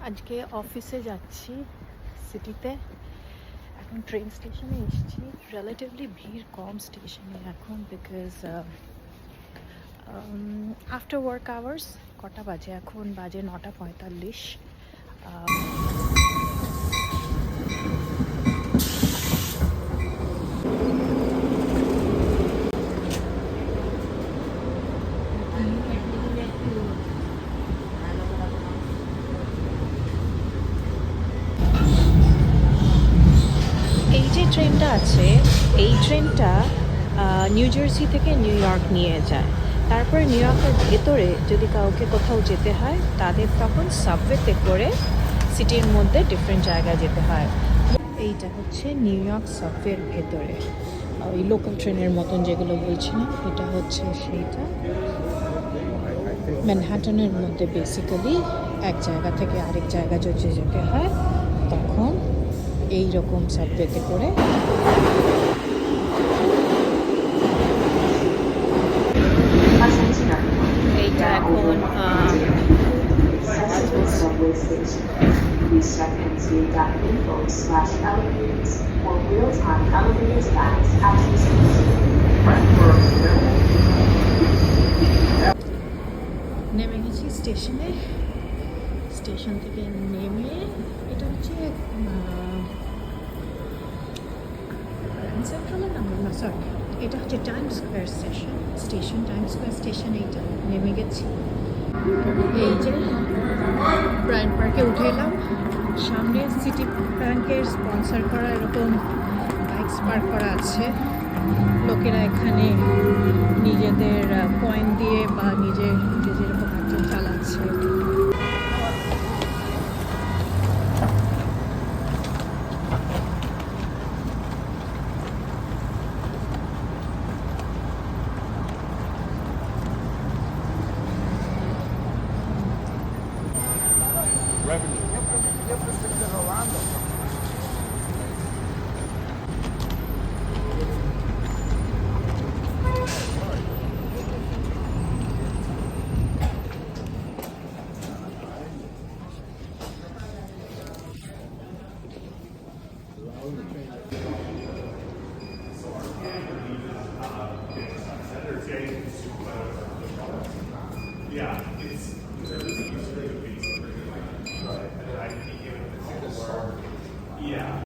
আজকে অফিসে যাচ্ছি সিটিতে। এখন ট্রেন স্টেশনে এসেছি। রিলেটিভলি ভিড় কম স্টেশনে এখন, বিকজ আফটার ওয়ার্ক আওয়ার্স। কটা বাজে এখন? বাজে 9:45। এই যে ট্রেনটা আছে, এই ট্রেনটা নিউ জার্সি থেকে নিউ ইয়র্ক নিয়ে যায়। তারপরে নিউ ইয়র্কের ভেতরে যদি কাউকে কোথাও যেতে হয়, তাদের তখন সাবওয়েতে করে সিটির মধ্যে ডিফারেন্ট জায়গায় যেতে হয়। এইটা হচ্ছে নিউ ইয়র্ক সাবওয়ের ভেতরে, ওই লোকাল ট্রেনের মতন যেগুলো বলছিলাম, এটা হচ্ছে সেইটা। ম্যানহাটনের মধ্যে বেসিক্যালি এক জায়গা থেকে আরেক জায়গা যদি যেতে হয়, তখন এই রকম সাবওয়েতে করে। এইটা এখন নেমে গেছি স্টেশনে। স্টেশন থেকে নেমে এটা হচ্ছে সেন্ট্রালের নাম না, সরি, এটা হচ্ছে Times square station. Times square station এইটা নেমে গেছি। এই যে ব্রায়ান্ট পার্কে উঠে এলাম। সামনে সিটি ব্যাংকের স্পন্সর করা এরকম বাইকস পার্ক করা আছে। লোকেরা এখানে নিজেদের কয়েন দিয়ে বা নিজের যেরকম একজন চালাচ্ছে।